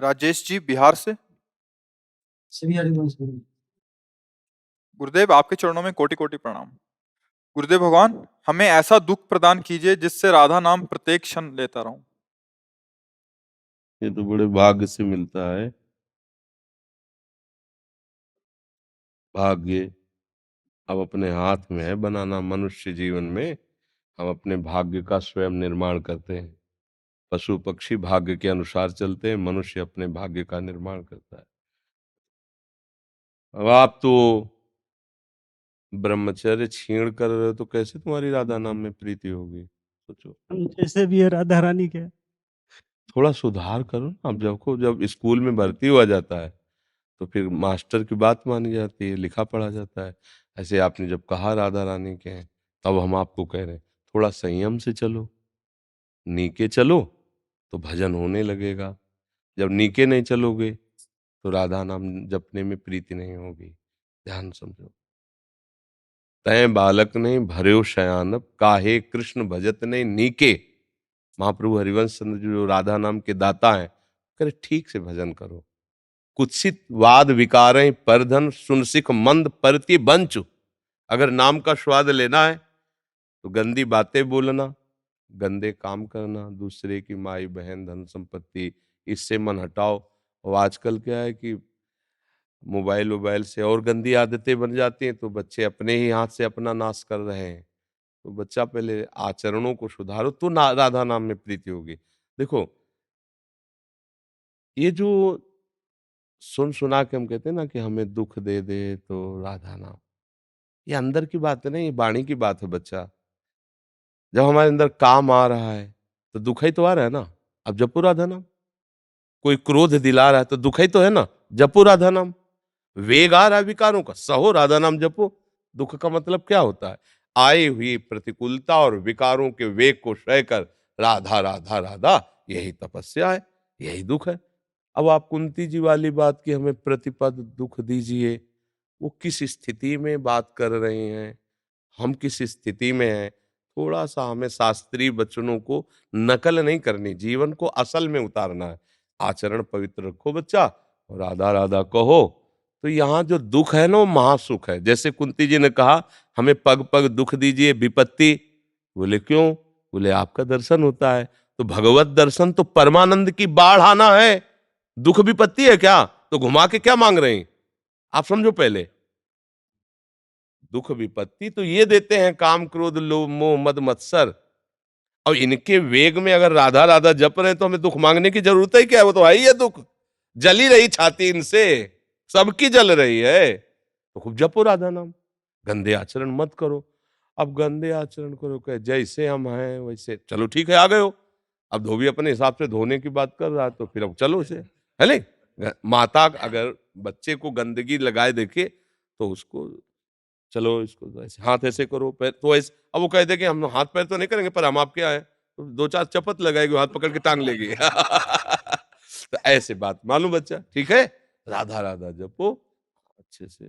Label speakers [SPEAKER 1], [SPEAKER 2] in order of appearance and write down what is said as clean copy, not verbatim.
[SPEAKER 1] राजेश जी बिहार से।
[SPEAKER 2] सभी हरिवंश गुरु।
[SPEAKER 1] गुरुदेव आपके चरणों में कोटि कोटि प्रणाम। गुरुदेव भगवान, हमें ऐसा दुख प्रदान कीजिए जिससे राधा नाम प्रत्येक क्षण लेता रहूं।
[SPEAKER 3] ये तो बड़े भाग्य से मिलता है। भाग्य अब अपने हाथ में है बनाना। मनुष्य जीवन में हम अपने भाग्य का स्वयं निर्माण करते हैं। पशु पक्षी भाग्य के अनुसार चलते हैं, मनुष्य अपने भाग्य का निर्माण करता है। अब आप तो ब्रह्मचर्य छीण कर रहे हो, तो कैसे तुम्हारी राधा नाम में प्रीति होगी? सोचो।
[SPEAKER 2] जैसे भी है राधा रानी के।
[SPEAKER 3] थोड़ा सुधार करो ना। अब जब स्कूल में भर्ती हुआ जाता है तो फिर मास्टर की बात मानी जाती है, लिखा पढ़ा जाता है। ऐसे आपने जब कहा राधा रानी के हैं, तब हम आपको कह रहे हैं थोड़ा संयम से चलो, नीके चलो तो भजन होने लगेगा। जब नीके नहीं चलोगे तो राधा नाम जपने में प्रीति नहीं होगी। ध्यान समझो। तय बालक नहीं भर्यो शयानप, काहे कृष्ण भजत नहीं नीके। महाप्रभु हरिवंश चंद्र जी जो राधा नाम के दाता हैं, करे ठीक से भजन करो। कुत्सित वाद विकारें परधन, सुन सिख मंद परति बंचु। अगर नाम का स्वाद लेना है तो गंदी बातें बोलना, गंदे काम करना, दूसरे की माई बहन धन संपत्ति, इससे मन हटाओ। और आजकल क्या है कि मोबाइल वोबाइल से और गंदी आदतें बन जाती हैं, तो बच्चे अपने ही हाथ से अपना नाश कर रहे हैं। तो बच्चा पहले आचरणों को सुधारो तो राधा नाम में प्रीति होगी। देखो, ये जो सुन सुना के हम कहते हैं ना कि हमें दुख दे दे तो राधा नाम, ये अंदर की बात है ना, ये वाणी की बात है। बच्चा जब हमारे अंदर काम आ रहा है तो दुख ही तो आ रहा है ना। अब जपो राधा नाम। कोई क्रोध दिला रहा है तो दुख ही तो है ना, जपो राधा नाम। वेग आ रहा है विकारों का, सहो राधा नाम जपो। दुख का मतलब क्या होता है? आई हुई प्रतिकूलता और विकारों के वेग को सह कर राधा राधा राधा, यही तपस्या है, यही दुख है। अब आप कुंती जी वाली बात की हमें प्रतिपद दुख दीजिए, वो किस स्थिति में बात कर रहे हैं, हम किस स्थिति में हैं। थोड़ा सा हमें शास्त्रीय वचनों को नकल नहीं करनी, जीवन को असल में उतारना है। आचरण पवित्र रखो बच्चा, और राधा राधा कहो। तो यहाँ जो दुख है ना, वो महासुख है। जैसे कुंती जी ने कहा हमें पग पग दुख दीजिए विपत्ति। बोले क्यों? बोले आपका दर्शन होता है। तो भगवत दर्शन तो परमानंद की बाढ़ आना है। दुख विपत्ति है क्या? तो घुमा के क्या मांग रहे हैं आप? समझो पहले। दुख विपत्ति तो ये देते हैं काम क्रोध लोभ मोह मद मत्सर। और इनके वेग में अगर राधा राधा जप रहे हैं तो हमें दुख मांगने की जरूरत है क्या? वो तो है ही है दुख। जली रही छाती इनसे, सबकी जल रही है। तो खूब जपो राधा नाम, गंदे आचरण मत करो। अब गंदे आचरण करो क्या? जैसे हम हैं वैसे चलो, ठीक है आ गए हो। अब धोबी अपने हिसाब से धोने की बात कर रहा है तो फिर अब चलो उसे, है नहीं? माता अगर बच्चे को गंदगी लगाए देखे तो उसको, चलो इसको तो ऐसे हाथ ऐसे करो, पैर तो ऐसे। अब वो कहते कि हम हाथ पैर तो नहीं करेंगे पर हम आपके आए, तो दो चार चपत लगाएगी, हाथ पकड़ के टांग लेगी। तो ऐसे बात मालूम बच्चा, ठीक है? राधा राधा जपो अच्छे से।